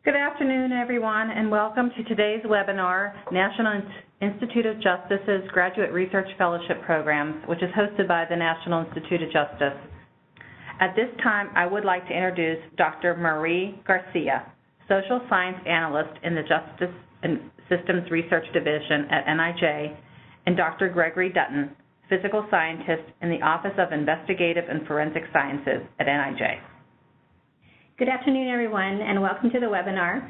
Good afternoon, everyone, and welcome to today's webinar, National Institute of Justice's Graduate Research Fellowship Programs, which is hosted by the National Institute of Justice. At this time, I would like to introduce Dr. Marie Garcia, Social Science Analyst in the Justice and Systems Research Division at NIJ, and Dr. Gregory Dutton, Physical Scientist in the Office of Investigative and Forensic Sciences at NIJ. Good afternoon, everyone, and welcome to the webinar.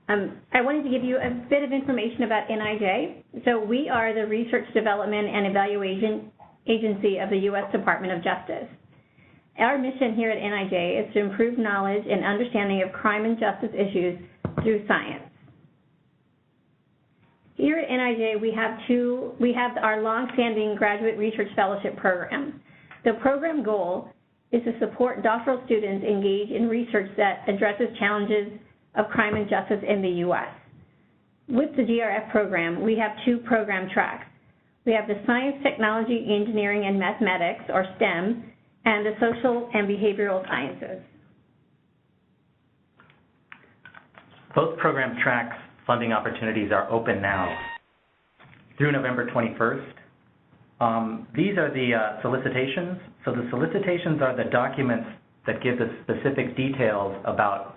I wanted to give you a bit of information about NIJ. So we are the Research Development and Evaluation Agency of the U.S. Department of Justice. Our mission here at NIJ is to improve knowledge and understanding of crime and justice issues through science. Here at NIJ, we have our long-standing Graduate Research Fellowship Program. The program goal is to support doctoral students engaged in research that addresses challenges of crime and justice in the U.S. With the GRF program, we have two program tracks. We have the Science, Technology, Engineering, and Mathematics, or STEM, and the Social and Behavioral Sciences. Both program tracks funding opportunities are open now through November 21st. These are the solicitations. So the solicitations are the documents that give the specific details about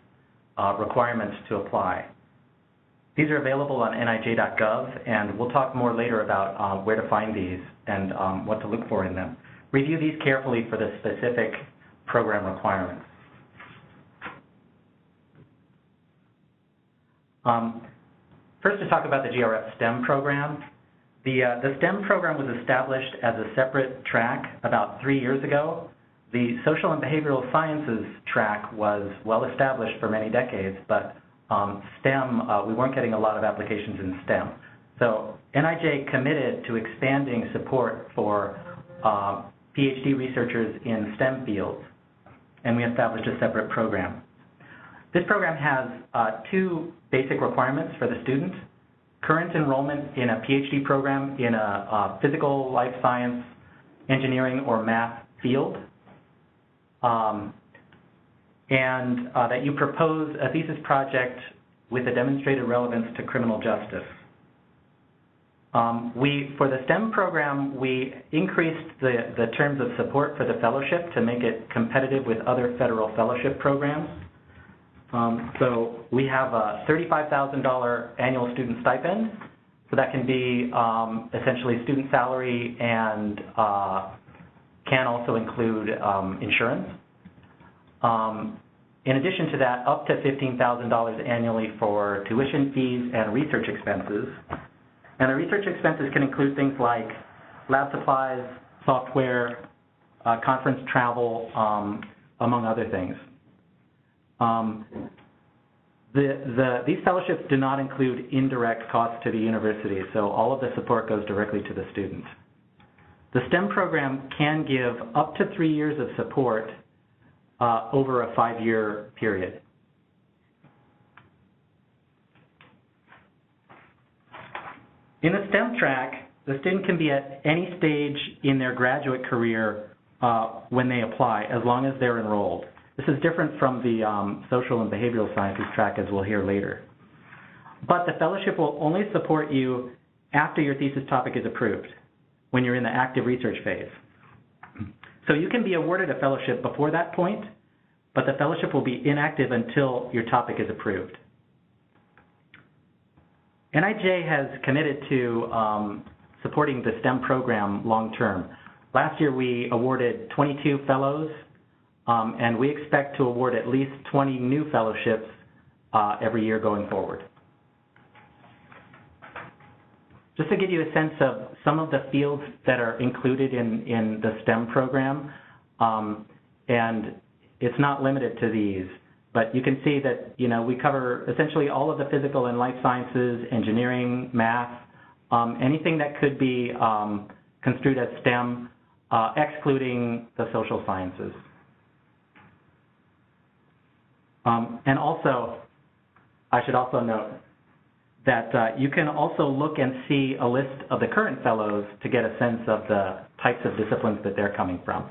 requirements to apply. These are available on nij.gov, and we'll talk more later about where to find these and what to look for in them. Review these carefully for the specific program requirements. First, to talk about the GRF STEM program. The STEM program was established as a separate track about 3 years ago. The Social and Behavioral Sciences track was well established for many decades, but STEM, we weren't getting a lot of applications in STEM. So NIJ committed to expanding support for PhD researchers in STEM fields, and we established a separate program. This program has two basic requirements for the student: current enrollment in a PhD program in a physical, life science, engineering, or math field, and that you propose a thesis project with a demonstrated relevance to criminal justice. For the STEM program, we increased the terms of support for the fellowship to make it competitive with other federal fellowship programs. So we have a $35,000 annual student stipend. So that can be essentially student salary and can also include insurance. In addition to that, up to $15,000 annually for tuition fees and research expenses. And the research expenses can include things like lab supplies, software, conference travel, among other things. These fellowships do not include indirect costs to the university, so all of the support goes directly to the student. The STEM program can give up to 3 years of support over a 5-year period. In the STEM track, the student can be at any stage in their graduate career when they apply, as long as they're enrolled. This is different from the Social and Behavioral Sciences track, as we'll hear later. But the fellowship will only support you after your thesis topic is approved, when you're in the active research phase. So you can be awarded a fellowship before that point, but the fellowship will be inactive until your topic is approved. NIJ has committed to supporting the STEM program long term. Last year we awarded 22 fellows, and we expect to award at least 20 new fellowships every year going forward. Just to give you a sense of some of the fields that are included in the STEM program, and it's not limited to these, but you can see that we cover essentially all of the physical and life sciences, engineering, math, anything that could be construed as STEM, excluding the social sciences. And also, I should also note that you can also look and see a list of the current fellows to get a sense of the types of disciplines that they're coming from.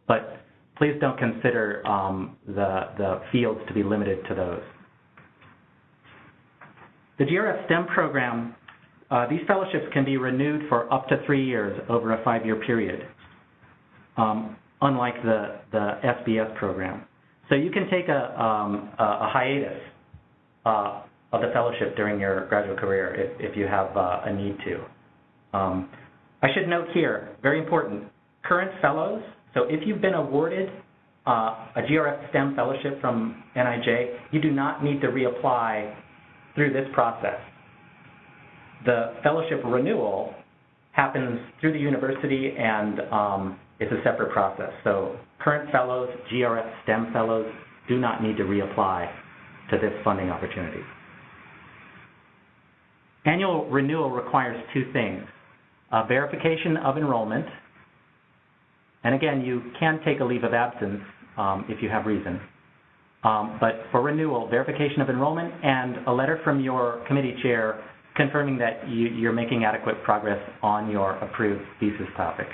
But please don't consider the fields to be limited to those. The GRF STEM program, these fellowships can be renewed for up to 3 years over a 5-year period, unlike the SBS program. So you can take a hiatus of the fellowship during your graduate career if you have a need to. I should note here, very important, current fellows, so if you've been awarded a GRF STEM fellowship from NIJ, you do not need to reapply through this process. The fellowship renewal happens through the university and it's a separate process. So current fellows, GRF STEM fellows, do not need to reapply to this funding opportunity. Annual renewal requires 2 things: verification of enrollment, and again, you can take a leave of absence if you have reason. But for renewal, verification of enrollment and a letter from your committee chair confirming that you're making adequate progress on your approved thesis topic.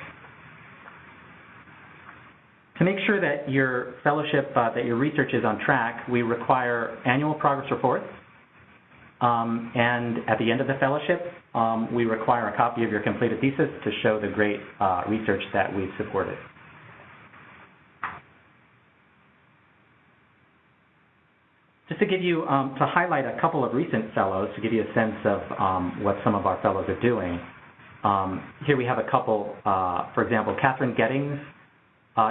To make sure that your fellowship, that your research is on track, we require annual progress reports. And at the end of the fellowship, we require a copy of your completed thesis to show the great research that we've supported. Just to give you, to highlight a couple of recent fellows, to give you a sense of what some of our fellows are doing. Here we have a couple, for example, Catherine Gettings.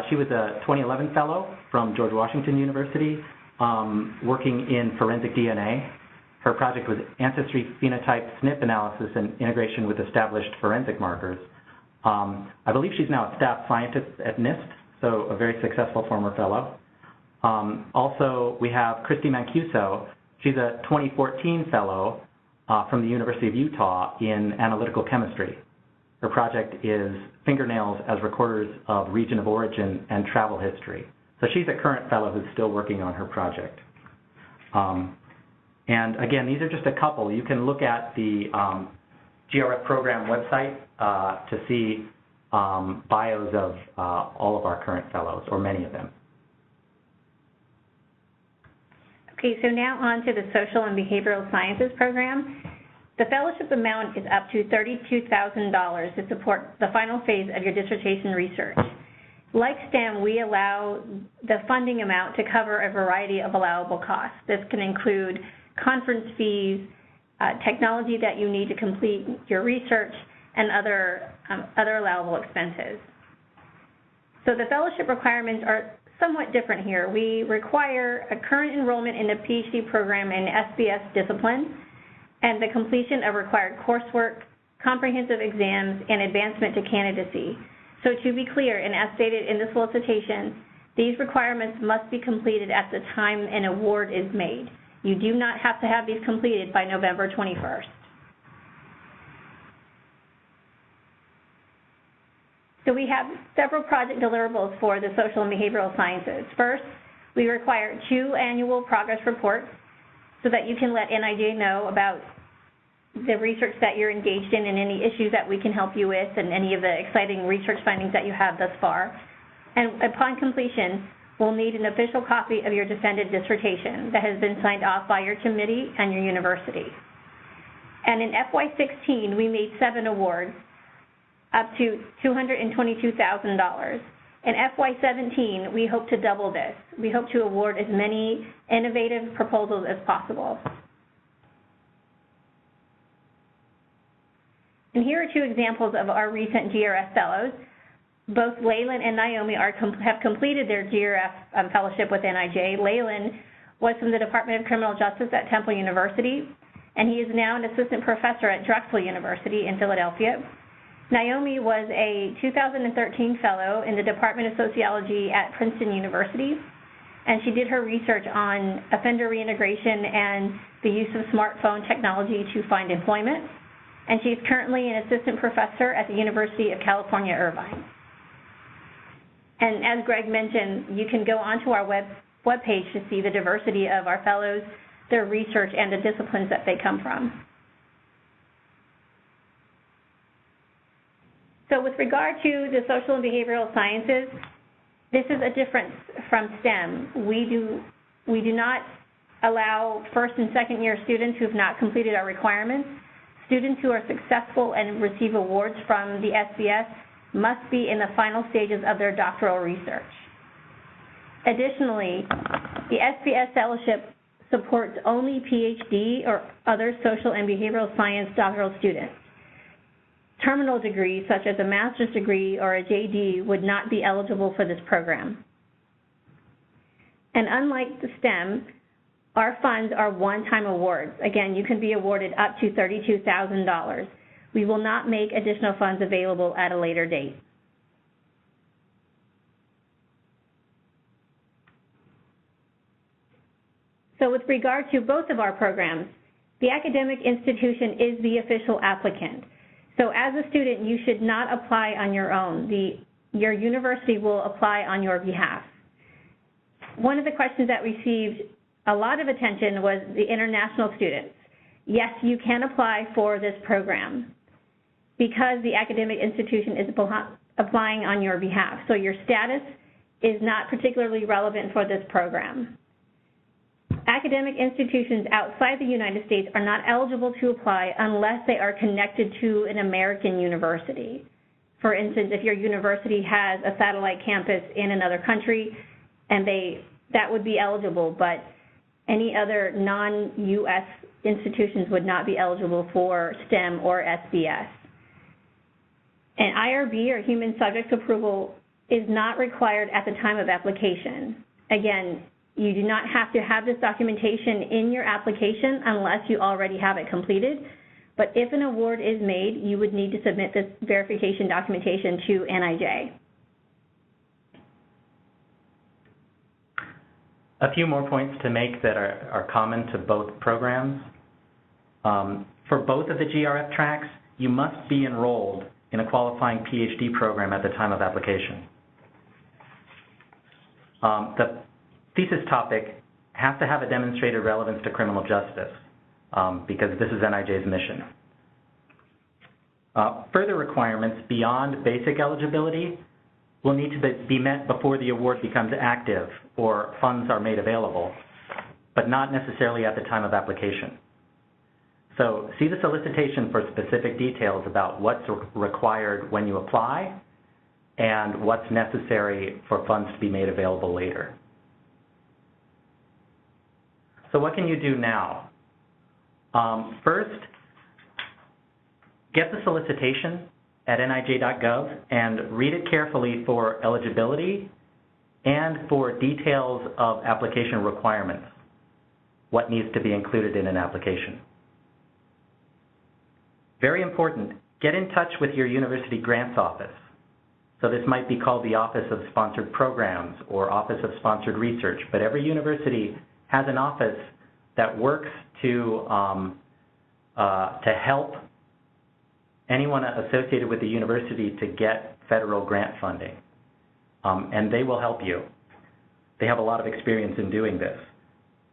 She was a 2011 fellow from George Washington University, working in forensic DNA. Her project was ancestry phenotype SNP analysis and integration with established forensic markers. I believe she's now a staff scientist at NIST, so a very successful former fellow. Also, we have Christy Mancuso. She's a 2014 fellow from the University of Utah in analytical chemistry. Her project is fingernails as recorders of region of origin and travel history. So she's a current fellow who's still working on her project. And again, these are just a couple. You can look at the GRF program website to see bios of all of our current fellows, or many of them. Okay, so now on to the Social and Behavioral Sciences program. The fellowship amount is up to $32,000 to support the final phase of your dissertation research. Like STEM, we allow the funding amount to cover a variety of allowable costs. This can include conference fees, technology that you need to complete your research, and other allowable expenses. So the fellowship requirements are somewhat different here. We require a current enrollment in the PhD program in SBS discipline and the completion of required coursework, comprehensive exams, and advancement to candidacy. So to be clear, and as stated in the solicitation, these requirements must be completed at the time an award is made. You do not have to have these completed by November 21st. So we have several project deliverables for the social and behavioral sciences. First, we require 2 annual progress reports so that you can let NIJ know about the research that you're engaged in and any issues that we can help you with and any of the exciting research findings that you have thus far. And upon completion, we'll need an official copy of your defended dissertation that has been signed off by your committee and your university. And in FY16, we made 7 awards, up to $222,000. In FY17, we hope to double this. We hope to award as many innovative proposals as possible. And here are 2 examples of our recent GRF fellows. Both Leyland and Naomi have completed their GRF fellowship with NIJ. Leyland was from the Department of Criminal Justice at Temple University, and he is now an assistant professor at Drexel University in Philadelphia. Naomi was a 2013 fellow in the Department of Sociology at Princeton University, and she did her research on offender reintegration and the use of smartphone technology to find employment. And she's currently an assistant professor at the University of California, Irvine. And as Greg mentioned, you can go onto our webpage to see the diversity of our fellows, their research, and the disciplines that they come from. So with regard to the social and behavioral sciences, this is a difference from STEM. We do not allow first and second year students who have not completed our requirements. Students who are successful and receive awards from the SBS must be in the final stages of their doctoral research. Additionally, the SBS fellowship supports only PhD or other social and behavioral science doctoral students. Terminal degrees, such as a master's degree or a JD, would not be eligible for this program. And unlike the STEM, our funds are one-time awards. Again, you can be awarded up to $32,000. We will not make additional funds available at a later date. So with regard to both of our programs, the academic institution is the official applicant. So as a student, you should not apply on your own. Your university will apply on your behalf. One of the questions that received a lot of attention was the international students. Yes, you can apply for this program because the academic institution is applying on your behalf. So your status is not particularly relevant for this program. Academic institutions outside the United States are not eligible to apply unless they are connected to an American university. For instance, if your university has a satellite campus in another country, and that would be eligible, but any other non-U.S. institutions would not be eligible for STEM or SBS. An IRB, or human subject approval, is not required at the time of application. Again, you do not have to have this documentation in your application unless you already have it completed. But if an award is made, you would need to submit this verification documentation to NIJ. A few more points to make that are common to both programs. For both of the GRF tracks, you must be enrolled in a qualifying PhD program at the time of application. The thesis topic has to have a demonstrated relevance to criminal justice because this is NIJ's mission. Further requirements beyond basic eligibility will need to be met before the award becomes active or funds are made available, but not necessarily at the time of application. So see the solicitation for specific details about what's required when you apply and what's necessary for funds to be made available later. So what can you do now? First, get the solicitation at nij.gov and read it carefully for eligibility and for details of application requirements, what needs to be included in an application. Very important, get in touch with your university grants office. So this might be called the Office of Sponsored Programs or Office of Sponsored Research, but every university has an office that works to help anyone associated with the university to get federal grant funding, and they will help you. They have a lot of experience in doing this.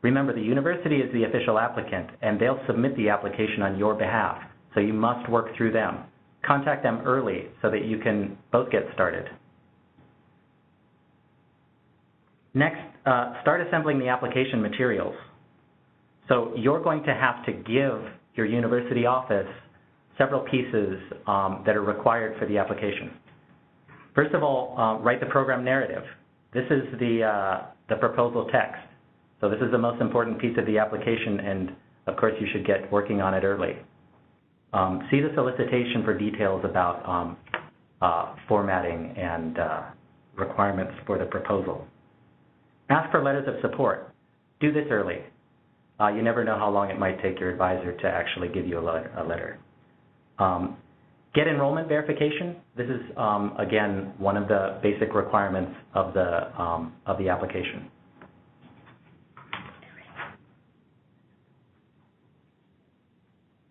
Remember, the university is the official applicant, and they'll submit the application on your behalf, so you must work through them. Contact them early so that you can both get started. Next, start assembling the application materials. So you're going to have to give your university office several pieces that are required for the application. First of all, write the program narrative. This is the proposal text. So this is the most important piece of the application, and of course you should get working on it early. See the solicitation for details about formatting and requirements for the proposal. Ask for letters of support. Do this early. You never know how long it might take your advisor to actually give you a letter. Get enrollment verification. This is, again, one of the basic requirements of the application.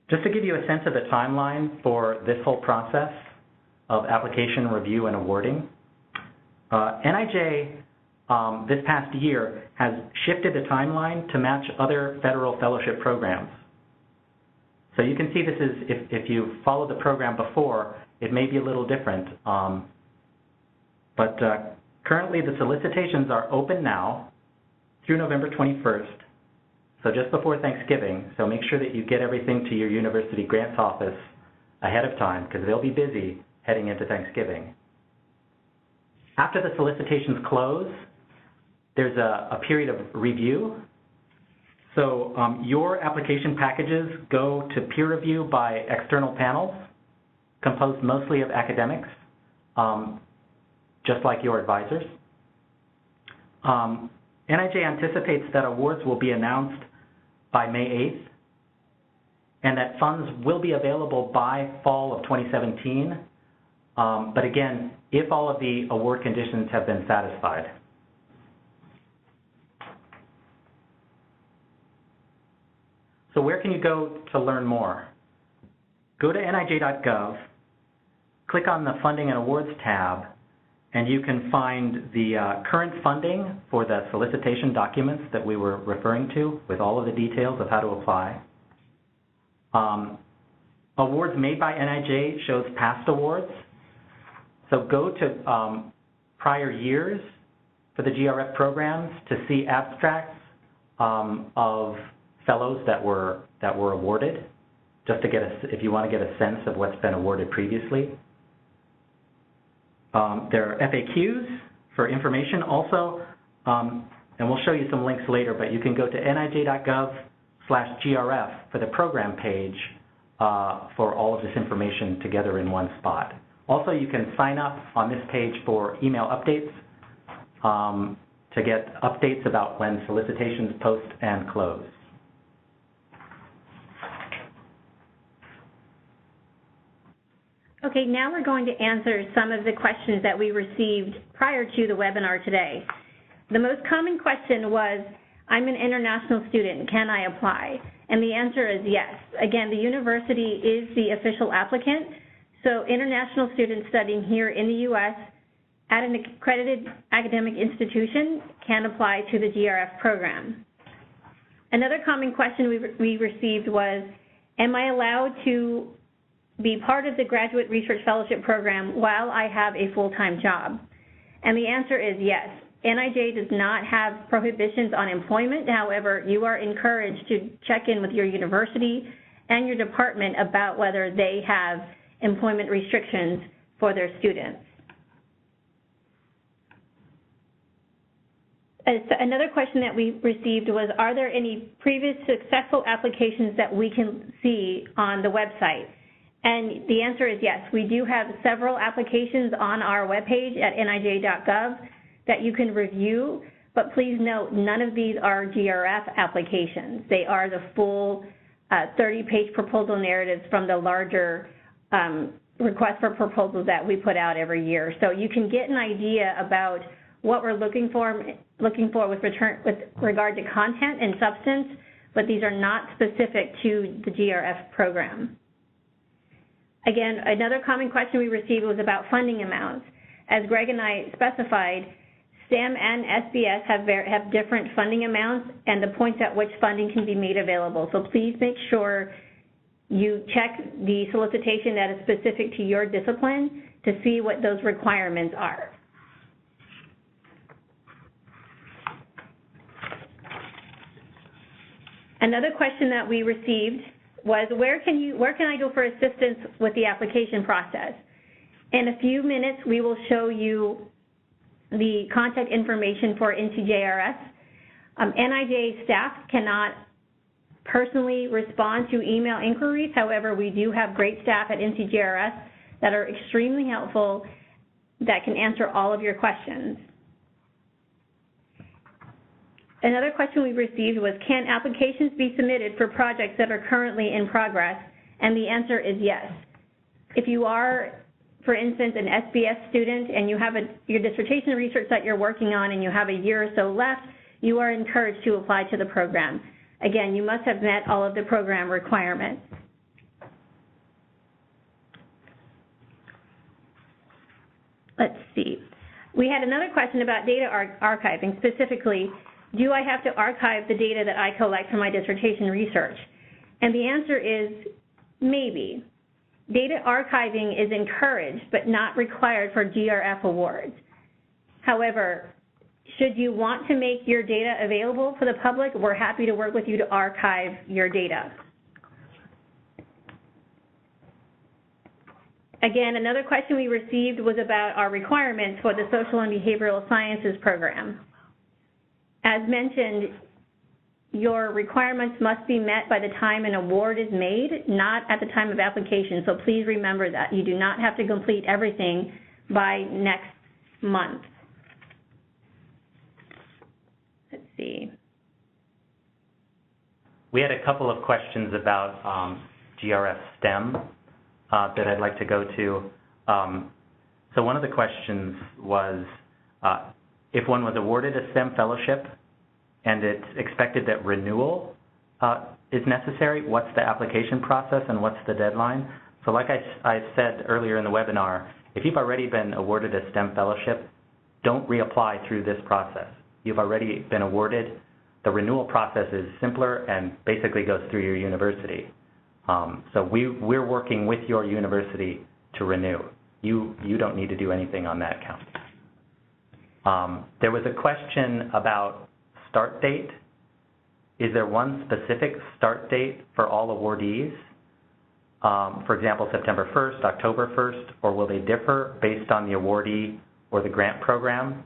Just to give you a sense of the timeline for this whole process of application review and awarding, NIJ this past year has shifted the timeline to match other federal fellowship programs. So you can see this is, if you followed the program before, it may be a little different. But currently the solicitations are open now through November 21st. so just before Thanksgiving, so make sure that you get everything to your university grants office ahead of time because they'll be busy heading into Thanksgiving. After the solicitations close, there's a period of review. So your application packages go to peer review by external panels composed mostly of academics, just like your advisors. NIJ anticipates that awards will be announced by May 8th and that funds will be available by fall of 2017, but again, if all of the award conditions have been satisfied. So where can you go to learn more? Go to nij.gov, click on the Funding and Awards tab, and you can find the current funding for the solicitation documents that we were referring to with all of the details of how to apply. Awards made by NIJ shows past awards. So go to prior years for the GRF programs to see abstracts of fellows that were awarded, just to get if you want to get a sense of what's been awarded previously. There are FAQs for information also, and we'll show you some links later, but you can go to nij.gov/GRF for the program page for all of this information together in one spot. Also, you can sign up on this page for email updates to get updates about when solicitations post and close. Okay, now we're going to answer some of the questions that we received prior to the webinar today. The most common question was, I'm an international student, can I apply? And the answer is yes. Again, the university is the official applicant, so international students studying here in the U.S. at an accredited academic institution can apply to the GRF program. Another common question we received was, am I allowed to be part of the Graduate Research Fellowship Program while I have a full-time job? And the answer is yes. NIJ does not have prohibitions on employment. However, you are encouraged to check in with your university and your department about whether they have employment restrictions for their students. Another question that we received was, are there any previous successful applications that we can see on the website? And the answer is yes. We do have several applications on our webpage at nij.gov that you can review, but please note, none of these are GRF applications. They are the full 30-page proposal narratives from the larger request for proposals that we put out every year. So you can get an idea about what we're looking for with regard to content and substance, but these are not specific to the GRF program. Again, another common question we received was about funding amounts. As Greg and I specified, STEM and SBS have different funding amounts and the points at which funding can be made available. So please make sure you check the solicitation that is specific to your discipline to see what those requirements are. Another question that we received was, where can I go for assistance with the application process? In a few minutes, we will show you the contact information for NCJRS. NIJ staff cannot personally respond to email inquiries. However, we do have great staff at NCJRS that are extremely helpful that can answer all of your questions. Another question we received was, can applications be submitted for projects that are currently in progress? And the answer is yes. If you are, for instance, an SBS student and you have your dissertation research that you're working on and you have a year or so left, you are encouraged to apply to the program. Again, you must have met all of the program requirements. Let's see. We had another question about data archiving, specifically, do I have to archive the data that I collect from my dissertation research? And the answer is maybe. Data archiving is encouraged but not required for GRF awards. However, should you want to make your data available for the public, we're happy to work with you to archive your data. Again, another question we received was about our requirements for the Social and Behavioral Sciences program. As mentioned, your requirements must be met by the time an award is made, not at the time of application. So please remember that. You do not have to complete everything by next month. Let's see. We had a couple of questions about GRF STEM that I'd like to go to. So one of the questions was, if one was awarded a STEM fellowship and it's expected that renewal is necessary, what's the application process and what's the deadline? So like I said earlier in the webinar, if you've already been awarded a STEM fellowship, don't reapply through this process. You've already been awarded. The renewal process is simpler and basically goes through your university. So we're working with your university to renew. You don't need to do anything on that count. There was a question about start date. Is there one specific start date for all awardees? For example, September 1st, October 1st, or will they differ based on the awardee or the grant program?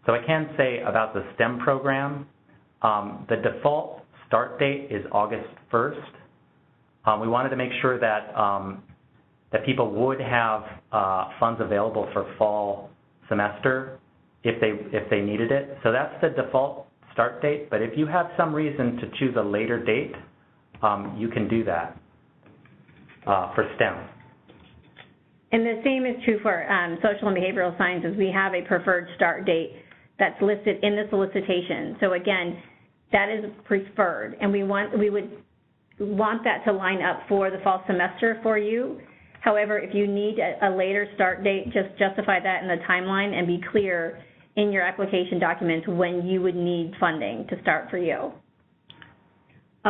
So I can say about the STEM program, the default start date is August 1st. We wanted to make sure that that people would have funds available for fall semester if they needed it. So that's the default start date, but if you have some reason to choose a later date, you can do that for STEM. And the same is true for social and behavioral sciences. We have a preferred start date that's listed in the solicitation. So again, that is preferred, and we would want that to line up for the fall semester for you. However, if you need a later start date, just justify that in the timeline and be clear in your application documents when you would need funding to start for you.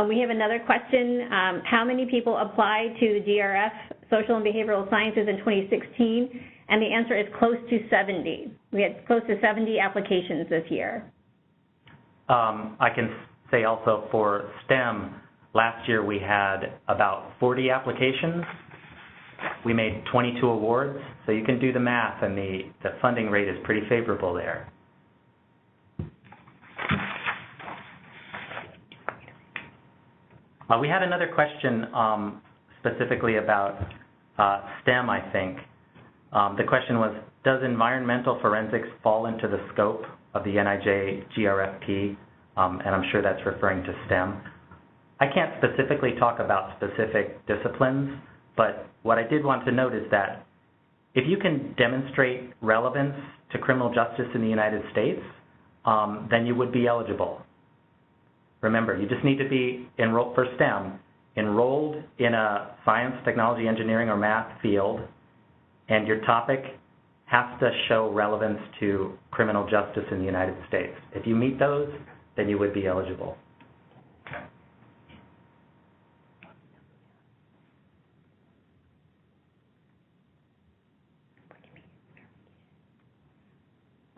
We have another question. How many people applied to the GRF, Social and Behavioral Sciences, in 2016? And the answer is close to 70. We had close to 70 applications this year. I can say also for STEM, last year we had about 40 applications. We made 22 awards, so you can do the math, and the funding rate is pretty favorable there. We had another question specifically about STEM, I think. The question was, does environmental forensics fall into the scope of the NIJ GRFP? And I'm sure that's referring to STEM. I can't specifically talk about specific disciplines, but what I did want to note is that if you can demonstrate relevance to criminal justice in the United States, then you would be eligible. Remember, you just need to be enrolled for STEM, enrolled in a science, technology, engineering, or math field, and your topic has to show relevance to criminal justice in the United States. If you meet those, then you would be eligible.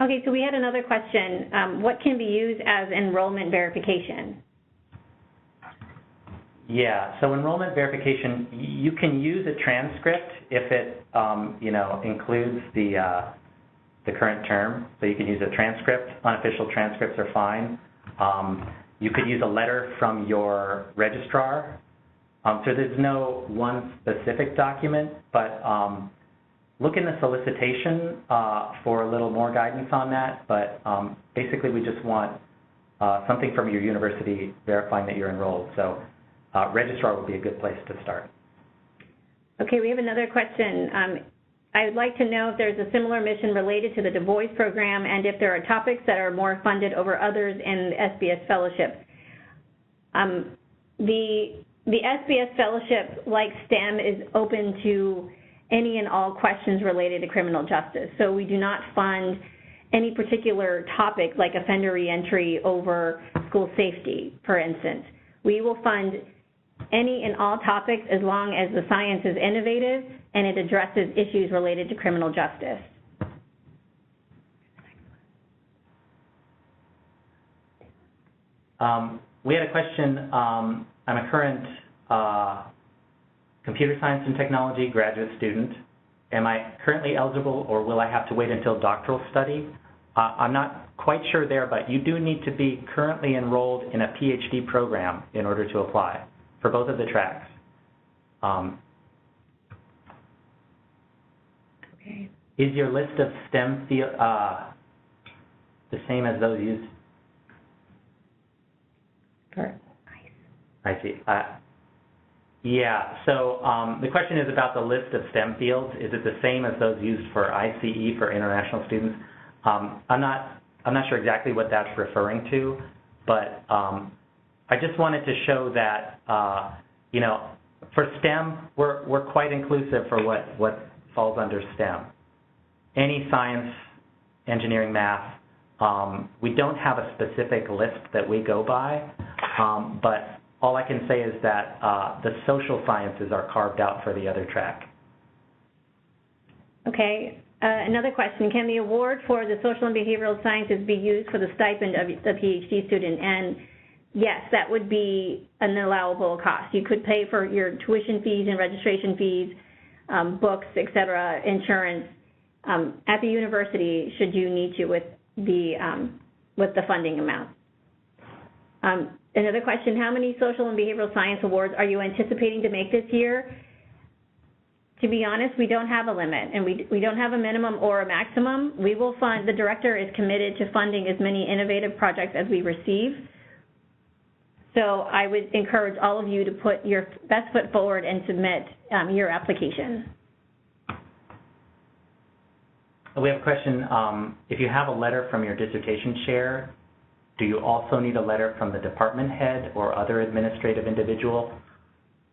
Okay, so we had another question. What can be used as enrollment verification? Yeah, so enrollment verification, you can use a transcript if it, includes the current term. So you can use a transcript. Unofficial transcripts are fine. You could use a letter from your registrar. So there's no one specific document, but look in the solicitation for a little more guidance on that, but basically we just want something from your university verifying that you're enrolled. So registrar would be a good place to start. Okay, we have another question. I would like to know if there's a similar mission related to the Du Bois program and if there are topics that are more funded over others in the SBS Fellowship. The SBS Fellowship, like STEM, is open to any and all questions related to criminal justice. So we do not fund any particular topic like offender reentry over school safety, for instance. We will fund any and all topics as long as the science is innovative and it addresses issues related to criminal justice. We had a question. I'm a current computer science and technology graduate student. Am I currently eligible, or will I have to wait until doctoral study? I'm not quite sure there, but you do need to be currently enrolled in a PhD program in order to apply for both of the tracks. Okay. Is your list of STEM field the same as those used? I see. Yeah, so the question is about the list of STEM fields. Is it the same as those used for ICE for international students? I'm not sure exactly what that's referring to, but I just wanted to show that you know, for STEM, we're quite inclusive for what falls under STEM. Any science, engineering, math. We don't have a specific list that we go by, but all I can say is that the social sciences are carved out for the other track. Okay. Another question, can the award for the social and behavioral sciences be used for the stipend of the PhD student? And yes, that would be an allowable cost. You could pay for your tuition fees and registration fees, books, et cetera, insurance, at the university should you need to with the funding amount. Another question, how many social and behavioral science awards are you anticipating to make this year? To be honest, we don't have a limit, and we don't have a minimum or a maximum. We will fund, the director is committed to funding as many innovative projects as we receive. So I would encourage all of you to put your best foot forward and submit your application. We have a question. If you have a letter from your dissertation chair, do you also need a letter from the department head or other administrative individual?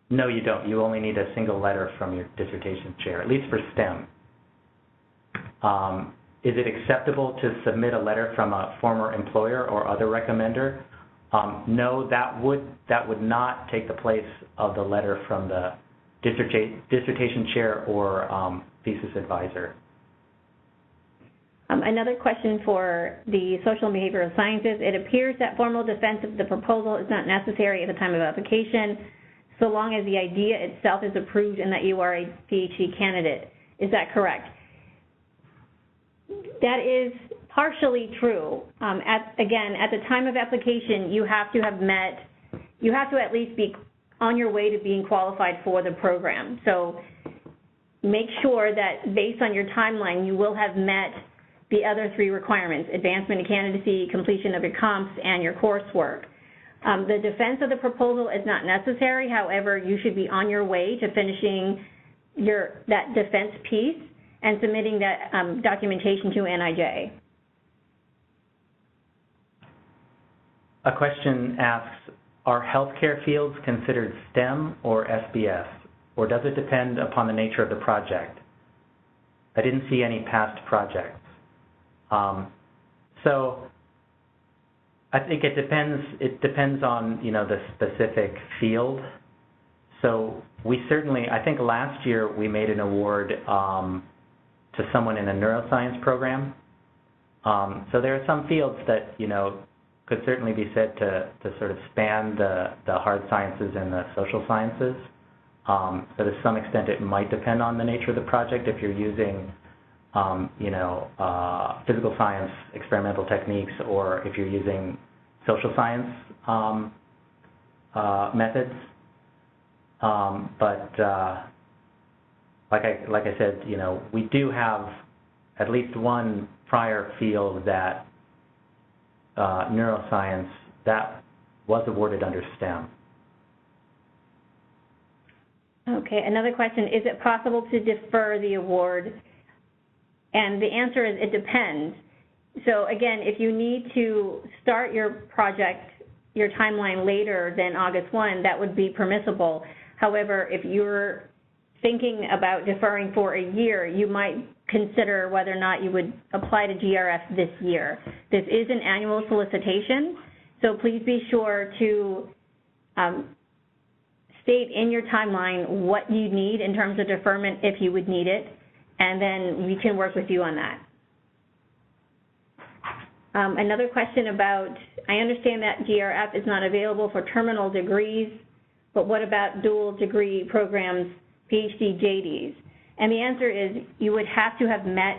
No, you don't. You only need a single letter from your dissertation chair, at least for STEM. Is it acceptable to submit a letter from a former employer or other recommender? No, that would not take the place of the letter from the dissertation chair or thesis advisor. Another question for the social and behavioral sciences. It appears that formal defense of the proposal is not necessary at the time of application, so long as the idea itself is approved and that you are a PhD candidate. Is that correct? That is partially true. Again, at the time of application, you have to at least be on your way to being qualified for the program. So make sure that based on your timeline, you will have met the other three requirements: advancement in candidacy, completion of your comps, and your coursework. The defense of the proposal is not necessary. However, you should be on your way to finishing that defense piece and submitting that documentation to NIJ. A question asks, are healthcare fields considered STEM or SBS, or does it depend upon the nature of the project? I didn't see any past projects. So I think it depends on, you know, the specific field. So we certainly, I think last year we made an award to someone in a neuroscience program. So there are some fields that, you know, could certainly be said to sort of span the hard sciences and the social sciences. So to some extent it might depend on the nature of the project. If you're using you know, physical science experimental techniques, or if you're using social science methods. But like I said, you know, we do have at least one prior field that neuroscience that was awarded under STEM. Okay, another question, is it possible to defer the award? And the answer is it depends. So again, if you need to start your project, your timeline later than August 1, that would be permissible. However, if you're thinking about deferring for a year, you might consider whether or not you would apply to GRF this year. This is an annual solicitation, so please be sure to state in your timeline what you need in terms of deferment if you would need it, and then we can work with you on that. Another question about I understand that GRF is not available for terminal degrees, but what about dual degree programs, PhD, JDs? And the answer is you would have to have met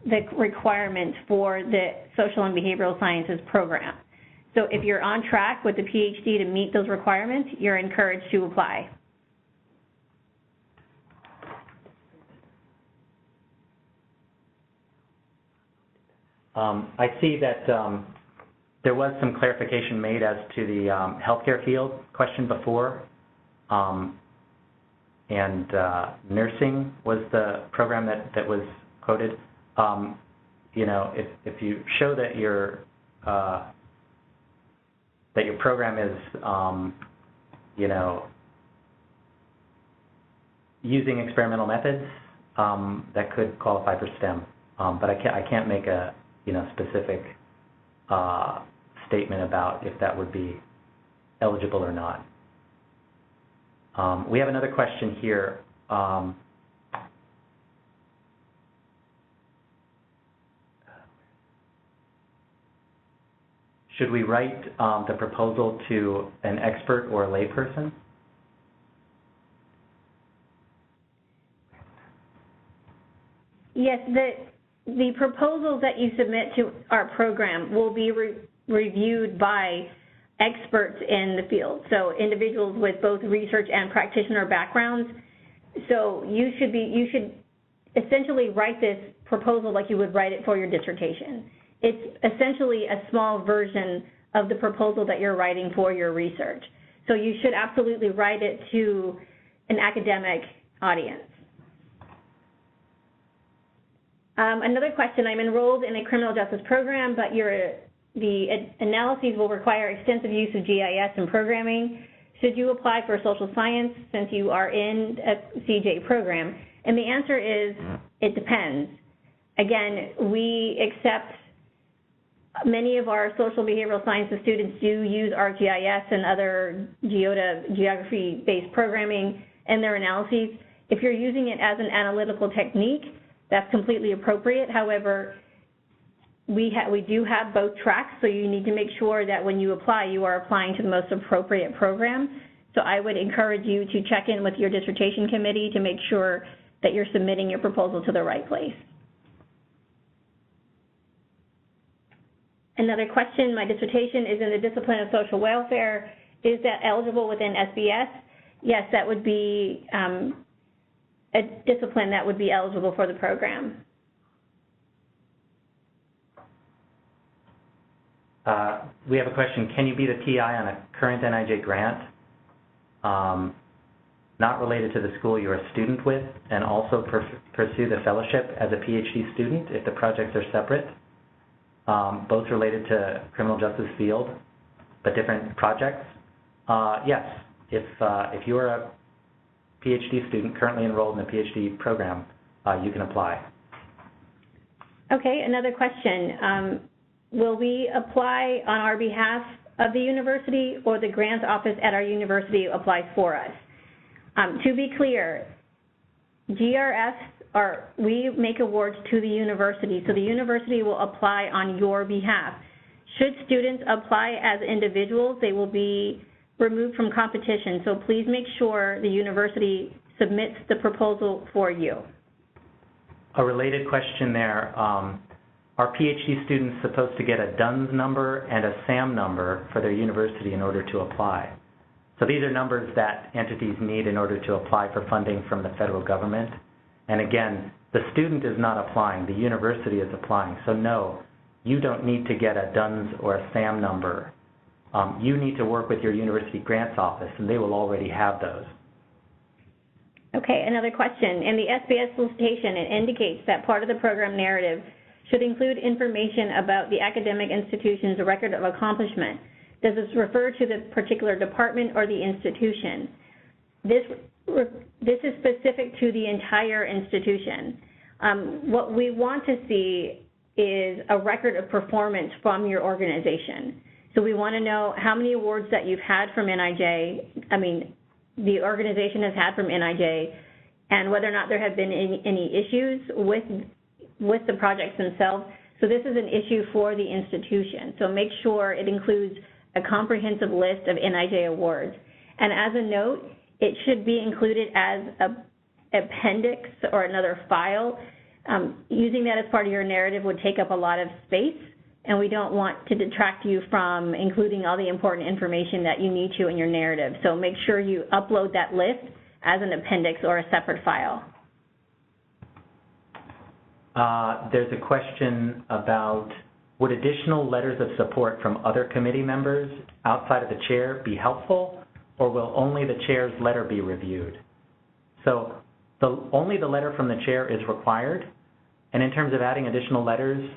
the requirements for the social and behavioral sciences program. So if you're on track with the PhD to meet those requirements, you're encouraged to apply. I see that there was some clarification made as to the healthcare field question before, and nursing was the program that was quoted. You know, if you show that your program is, you know, using experimental methods, that could qualify for STEM. But I can't make a specific statement about if that would be eligible or not. We have another question here. Should we write the proposal to an expert or a layperson? Yes, the proposals that you submit to our program will be reviewed by experts in the field, so individuals with both research and practitioner backgrounds. So you should essentially write this proposal like you would write it for your dissertation. It's essentially a small version of the proposal that you're writing for your research. So you should absolutely write it to an academic audience. Another question, I'm enrolled in a criminal justice program, but the analyses will require extensive use of GIS and programming. Should you apply for social science since you are in a CJ program? And the answer is, it depends. Again, we accept many of our social behavioral sciences students do use ArcGIS and other geography-based programming in their analyses. If you're using it as an analytical technique, that's completely appropriate. However, we do have both tracks, so you need to make sure that when you apply, you are applying to the most appropriate program. So I would encourage you to check in with your dissertation committee to make sure that you're submitting your proposal to the right place. Another question, my dissertation is in the discipline of social welfare. Is that eligible within SBS? Yes, that would be a discipline that would be eligible for the program. We have a question, can you be the PI on a current NIJ grant, not related to the school you're a student with, and also pursue the fellowship as a PhD student if the projects are separate, both related to criminal justice field, but different projects? Yes, if you're a PhD student currently enrolled in a PhD program, you can apply. Okay, another question. Will we apply on our behalf of the university, or the grants office at our university applies for us? To be clear, GRFs we make awards to the university, so the university will apply on your behalf. Should students apply as individuals, they will be removed from competition, so please make sure the university submits the proposal for you. A related question there, are PhD students supposed to get a DUNS number and a SAM number for their university in order to apply? So these are numbers that entities need in order to apply for funding from the federal government. And again, the student is not applying, the university is applying. So no, you don't need to get a DUNS or a SAM number. You need to work with your university grants office, and they will already have those. Okay, another question. In the SBS solicitation, it indicates that part of the program narrative should include information about the academic institution's record of accomplishment. Does this refer to the particular department or the institution? This is specific to the entire institution. What we want to see is a record of performance from your organization. So we want to know how many awards that you've had from the organization has had from NIJ, and whether or not there have been any issues with the projects themselves. So this is an issue for the institution. So make sure it includes a comprehensive list of NIJ awards. And as a note, it should be included as an appendix or another file. Using that as part of your narrative would take up a lot of space, and we don't want to detract you from including all the important information that you need to in your narrative. So make sure you upload that list as an appendix or a separate file. There's a question about, would additional letters of support from other committee members outside of the chair be helpful, or will only the chair's letter be reviewed? So only the letter from the chair is required, and in terms of adding additional letters,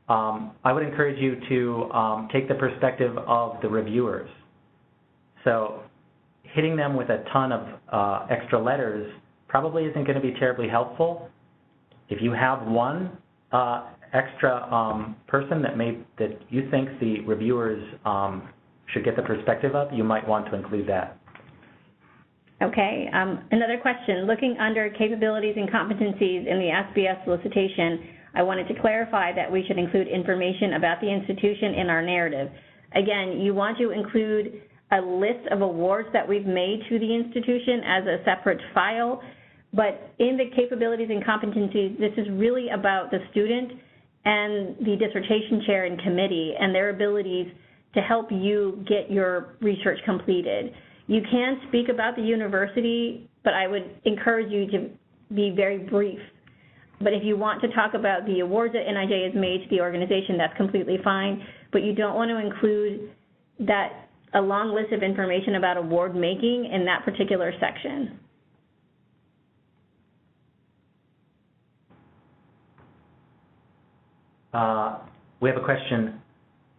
I would encourage you to take the perspective of the reviewers. So hitting them with a ton of extra letters probably isn't going to be terribly helpful. If you have one extra person that you think the reviewers should get the perspective of, you might want to include that. Okay, another question. Looking under capabilities and competencies in the SBS solicitation, I wanted to clarify that we should include information about the institution in our narrative. Again, you want to include a list of awards that we've made to the institution as a separate file, but in the capabilities and competencies, this is really about the student and the dissertation chair and committee and their abilities to help you get your research completed. You can speak about the university, but I would encourage you to be very brief. But if you want to talk about the awards that NIJ has made to the organization, that's completely fine, but you don't want to include a long list of information about award making in that particular section. We have a question.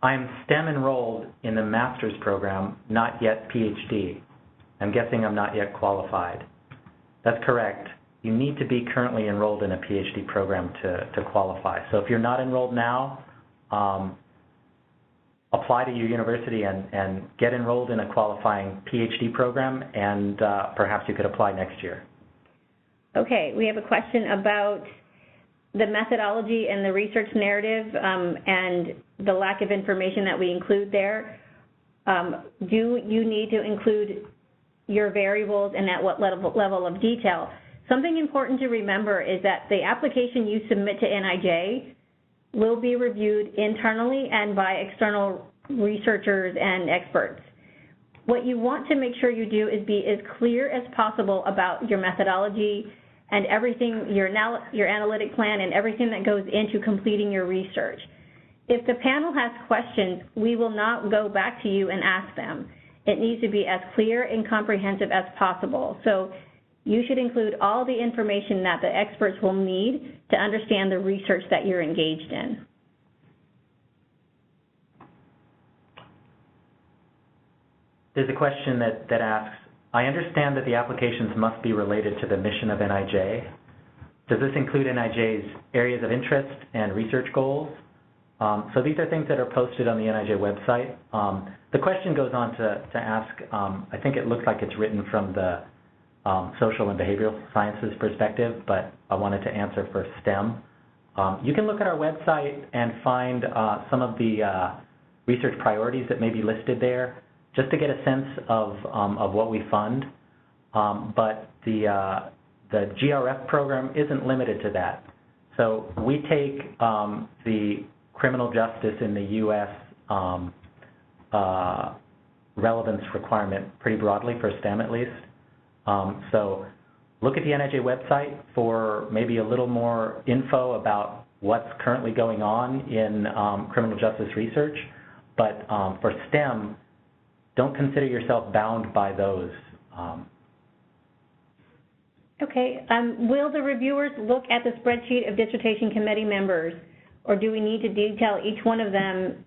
I'm STEM enrolled in the master's program, not yet PhD. I'm guessing I'm not yet qualified. That's correct. You need to be currently enrolled in a PhD program to qualify. So if you're not enrolled now, apply to your university and get enrolled in a qualifying PhD program, and perhaps you could apply next year. Okay, we have a question about the methodology and the research narrative and the lack of information that we include there. Do you need to include your variables and at what level of detail? Something important to remember is that the application you submit to NIJ will be reviewed internally and by external researchers and experts. What you want to make sure you do is be as clear as possible about your methodology and everything, your analytic plan and everything that goes into completing your research. If the panel has questions, we will not go back to you and ask them. It needs to be as clear and comprehensive as possible. So you should include all the information that the experts will need to understand the research that you're engaged in. There's a question that asks, I understand that the applications must be related to the mission of NIJ. Does this include NIJ's areas of interest and research goals? So these are things that are posted on the NIJ website. The question goes on to ask, I think it looks like it's written from the social and behavioral sciences perspective, but I wanted to answer for STEM. You can look at our website and find some of the research priorities that may be listed there, just to get a sense of what we fund. But the GRF program isn't limited to that. So we take the criminal justice in the U.S. Relevance requirement pretty broadly for STEM at least. So look at the NIJ website for maybe a little more info about what's currently going on in criminal justice research. But for STEM, don't consider yourself bound by those. Okay, will the reviewers look at the spreadsheet of dissertation committee members, or do we need to detail each one of them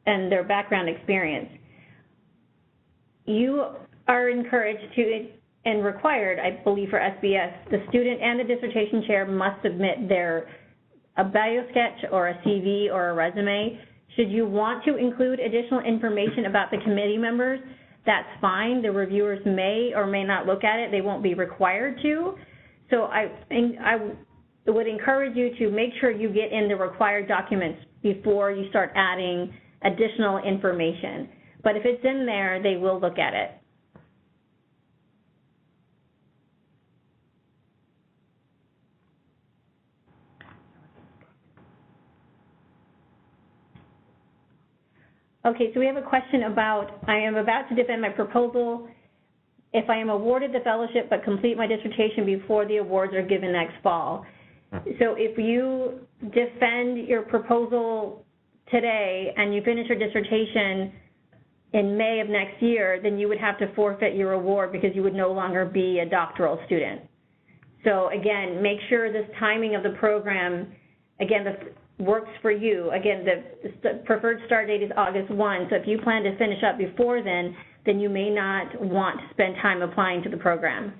and their background experience? You are encouraged to, and required, I believe, for SBS, the student and the dissertation chair must submit a biosketch or a CV or a resume. Should you want to include additional information about the committee members, that's fine. The reviewers may or may not look at it. They won't be required to. So would encourage you to make sure you get in the required documents before you start adding additional information. But if it's in there, they will look at it. Okay, so we have a question about, I am about to defend my proposal if I am awarded the fellowship but complete my dissertation before the awards are given next fall. So if you defend your proposal today and you finish your dissertation in May of next year, then you would have to forfeit your award because you would no longer be a doctoral student. So again, make sure this timing of the program, again, works for you. Again, the preferred start date is August 1, so if you plan to finish up before then you may not want to spend time applying to the program.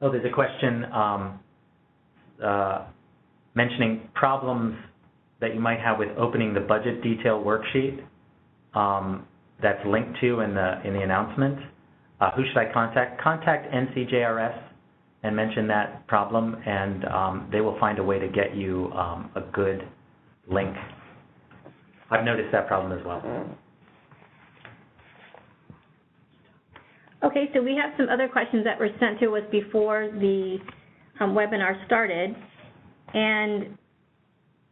Oh, there's a question mentioning problems that you might have with opening the budget detail worksheet that's linked to in the announcement. Who should I contact? Contact NCJRS and mention that problem, and they will find a way to get you a good link. I've noticed that problem as well. Okay, so we have some other questions that were sent to us before the webinar started. And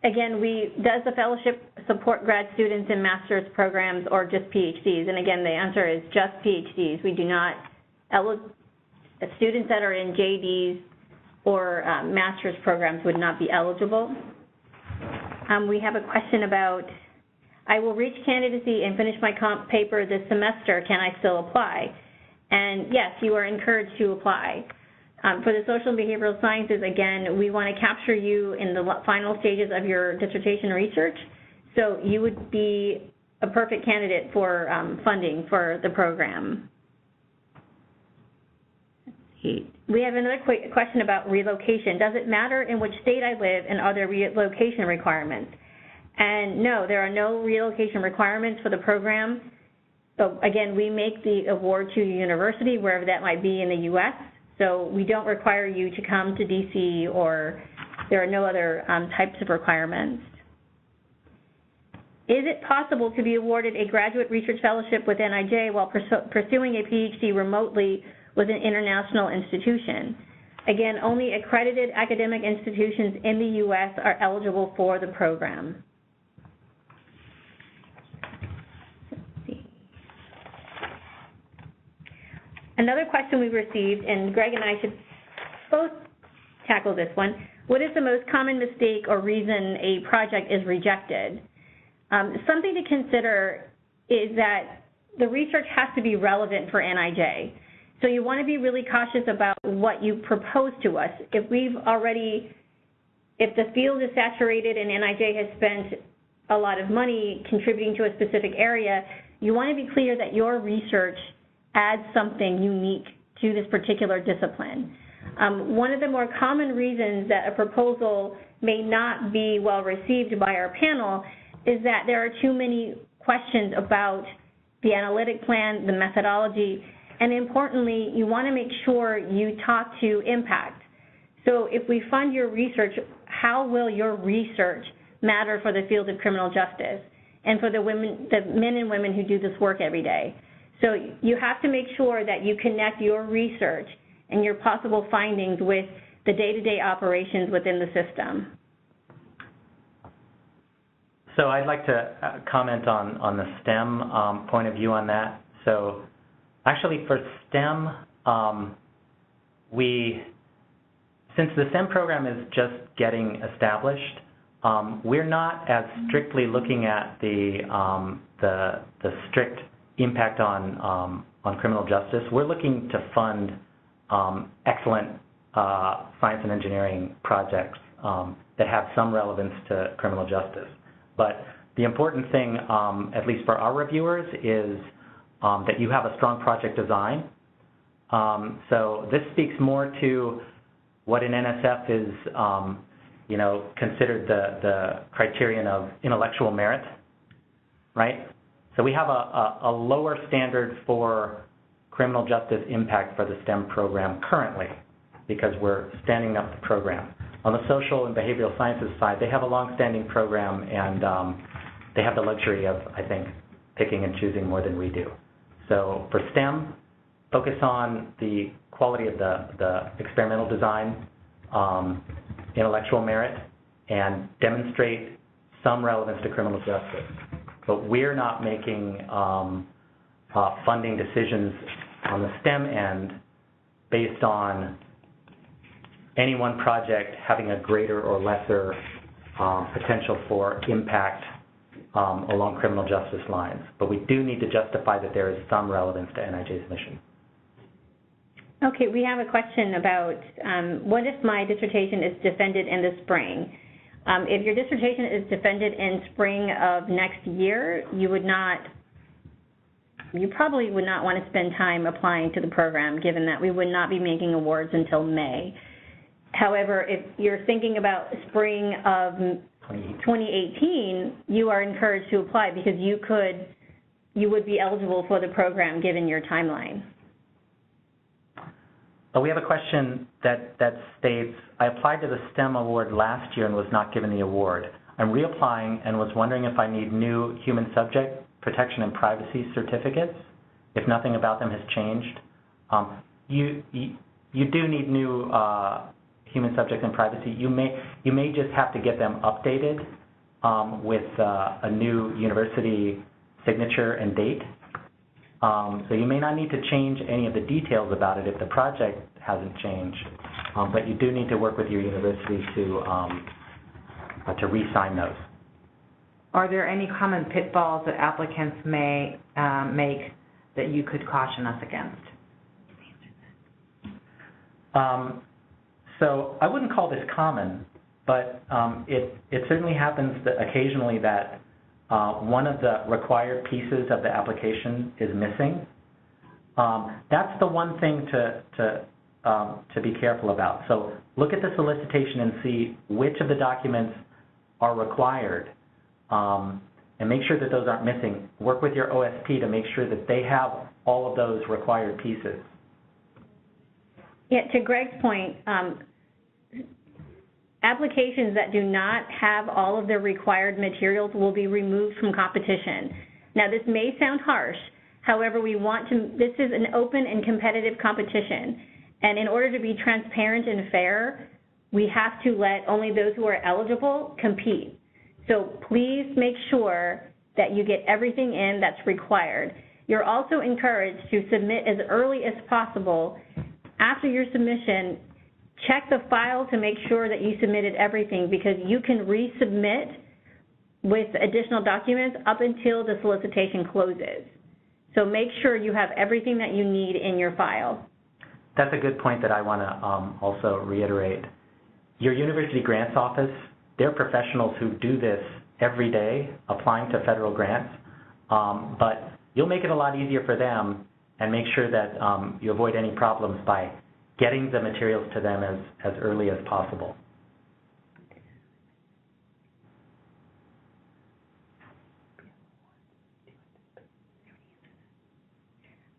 again, does the fellowship support grad students in master's programs or just PhDs? And again, the answer is just PhDs. We do not, students that are in JDs or master's programs would not be eligible. We have a question about, I will reach candidacy and finish my comp paper this semester. Can I still apply? And yes, you are encouraged to apply. For the social and behavioral sciences, again, we want to capture you in the final stages of your dissertation research, so you would be a perfect candidate for funding for the program. Let's see. We have another question about relocation. Does it matter in which state I live, and are there relocation requirements? And no, there are no relocation requirements for the program. So again, we make the award to your university, wherever that might be in the U.S., so we don't require you to come to D.C., or there are no other types of requirements. Is it possible to be awarded a graduate research fellowship with NIJ while pursuing a PhD remotely with an international institution? Again, only accredited academic institutions in the U.S. are eligible for the program. Another question we received, and Greg and I should both tackle this one, what is the most common mistake or reason a project is rejected? Something to consider is that the research has to be relevant for NIJ. So you want to be really cautious about what you propose to us. If the field is saturated and NIJ has spent a lot of money contributing to a specific area, you want to be clear that your research adds something unique to this particular discipline. One of the more common reasons that a proposal may not be well received by our panel is that there are too many questions about the analytic plan, the methodology, and importantly, you want to make sure you talk to impact. So if we fund your research, how will your research matter for the field of criminal justice and for the men and women who do this work every day? So you have to make sure that you connect your research and your possible findings with the day-to-day operations within the system. So I'd like to comment on the STEM point of view on that. So actually for STEM, since the STEM program is just getting established, we're not as strictly looking at the strict impact on criminal justice. We're looking to fund excellent science and engineering projects that have some relevance to criminal justice. But the important thing, at least for our reviewers, is that you have a strong project design. So this speaks more to what in NSF is, considered the criterion of intellectual merit, right? So we have a lower standard for criminal justice impact for the STEM program currently, because we're standing up the program. On the social and behavioral sciences side, they have a long-standing program, and they have the luxury of, I think, picking and choosing more than we do. So for STEM, focus on the quality of the experimental design, intellectual merit, and demonstrate some relevance to criminal justice. But we're not making funding decisions on the STEM end based on any one project having a greater or lesser potential for impact along criminal justice lines. But we do need to justify that there is some relevance to NIJ's mission. Okay, we have a question about what if my dissertation is defended in the spring? If your dissertation is defended in spring of next year, you probably would not want to spend time applying to the program, given that we would not be making awards until May. However, if you're thinking about spring of 2018, you are encouraged to apply because you would be eligible for the program given your timeline. We have a question that states, I applied to the STEM award last year and was not given the award. I'm reapplying and was wondering if I need new human subject protection and privacy certificates, if nothing about them has changed. You do need new human subject and privacy. You may just have to get them updated with a new university signature and date. So you may not need to change any of the details about it if the project hasn't changed, but you do need to work with your university to re-sign those. Are there any common pitfalls that applicants may make that you could caution us against? So I wouldn't call this common, but it certainly happens that occasionally that one of the required pieces of the application is missing. That's the one thing to be careful about. So look at the solicitation and see which of the documents are required, and make sure that those aren't missing. Work with your OSP to make sure that they have all of those required pieces. Yeah, to Greg's point, applications that do not have all of their required materials will be removed from competition. Now, this may sound harsh. However, this is an open and competitive competition. And in order to be transparent and fair, we have to let only those who are eligible compete. So please make sure that you get everything in that's required. You're also encouraged to submit as early as possible. After your submission, check the file to make sure that you submitted everything, because you can resubmit with additional documents up until the solicitation closes. So make sure you have everything that you need in your file. That's a good point that I want to also reiterate. Your university grants office, they're professionals who do this every day, applying to federal grants, but you'll make it a lot easier for them and make sure that you avoid any problems by getting the materials to them as early as possible.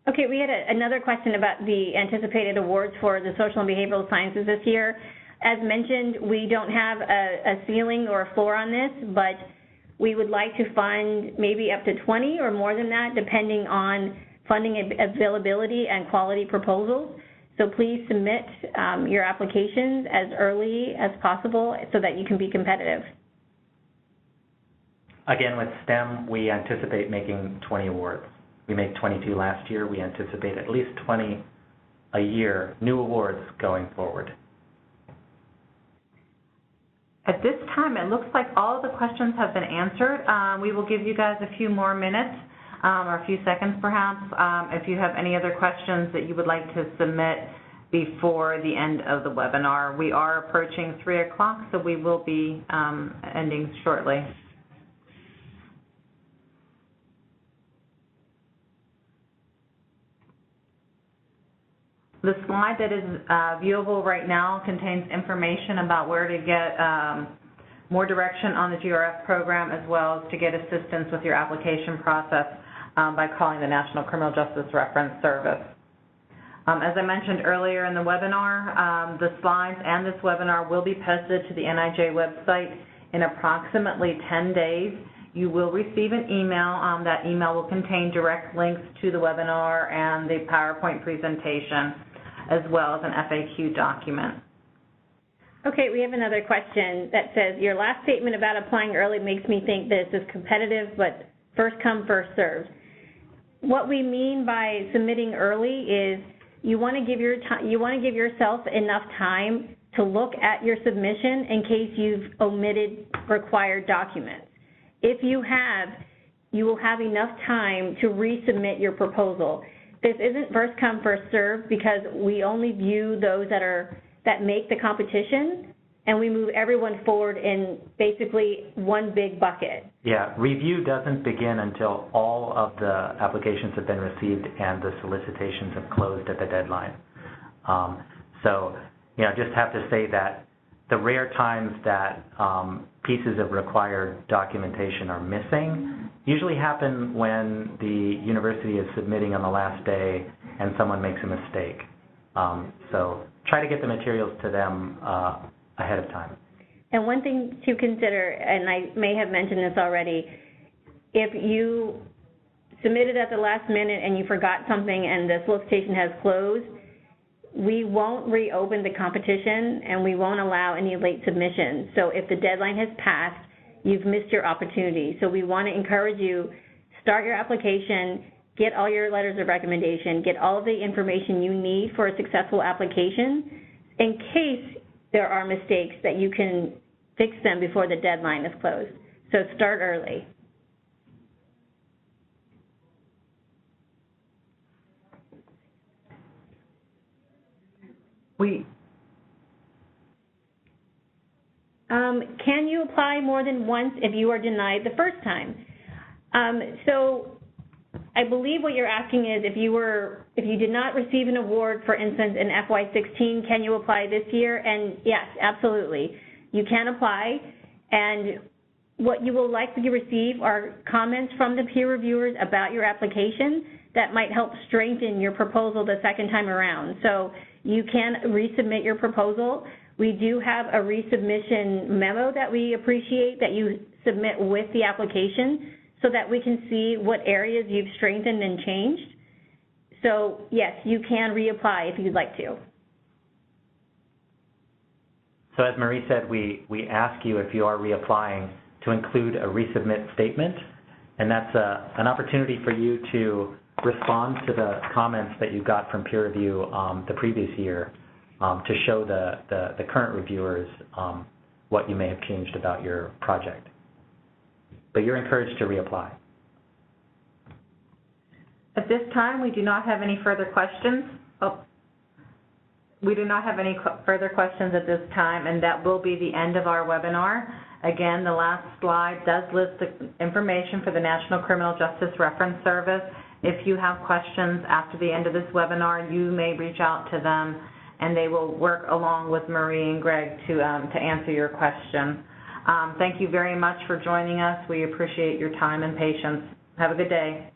Okay, we had another question about the anticipated awards for the social and behavioral sciences this year. As mentioned, we don't have a ceiling or a floor on this, but we would like to fund maybe up to 20 or more than that, depending on funding availability and quality proposals. So please submit your applications as early as possible so that you can be competitive. Again, with STEM, we anticipate making 20 awards. We made 22 last year. We anticipate at least 20 a year, new awards going forward. At this time, it looks like all of the questions have been answered. We will give you guys a few more minutes, or a few seconds perhaps, if you have any other questions that you would like to submit before the end of the webinar. We are approaching 3 o'clock, so we will be ending shortly. The slide that is viewable right now contains information about where to get more direction on the GRF program, as well as to get assistance with your application process by calling the National Criminal Justice Reference Service. As I mentioned earlier in the webinar, the slides and this webinar will be posted to the NIJ website in approximately 10 days. You will receive an email. That email will contain direct links to the webinar and the PowerPoint presentation, as well as an FAQ document. Okay, we have another question that says, your last statement about applying early makes me think this is competitive, but first come, first served. What we mean by submitting early is you want to give yourself enough time to look at your submission in case you've omitted required documents. If you have, you will have enough time to resubmit your proposal. This isn't first come, first served because we only view those that make the competition, and we move everyone forward in basically one big bucket. Yeah, review doesn't begin until all of the applications have been received and the solicitations have closed at the deadline. So, just have to say that the rare times that pieces of required documentation are missing usually happen when the university is submitting on the last day and someone makes a mistake. So try to get the materials to them ahead of time. And one thing to consider, and I may have mentioned this already, if you submitted at the last minute and you forgot something and the solicitation has closed, we won't reopen the competition and we won't allow any late submissions. So if the deadline has passed, you've missed your opportunity. So we want to encourage you, start your application, get all your letters of recommendation, get all of the information you need for a successful application in case there are mistakes that you can fix them before the deadline is closed. So start early. Can you apply more than once if you are denied the first time? So I believe what you're asking is if you did not receive an award, for instance, in FY16, can you apply this year? And yes, absolutely. You can apply, and what you will likely receive are comments from the peer reviewers about your application that might help strengthen your proposal the second time around. So you can resubmit your proposal. We do have a resubmission memo that we appreciate that you submit with the application so that we can see what areas you've strengthened and changed. So yes, you can reapply if you'd like to. So as Marie said, we ask you if you are reapplying to include a resubmit statement, and that's an opportunity for you to respond to the comments that you got from peer review the previous year to show the current reviewers what you may have changed about your project. But you're encouraged to reapply. At this time, we do not have any further questions. We do not have any further questions at this time, and that will be the end of our webinar. Again, the last slide does list the information for the National Criminal Justice Reference Service. If you have questions after the end of this webinar, you may reach out to them, and they will work along with Marie and Greg to answer your question. Thank you very much for joining us. We appreciate your time and patience. Have a good day.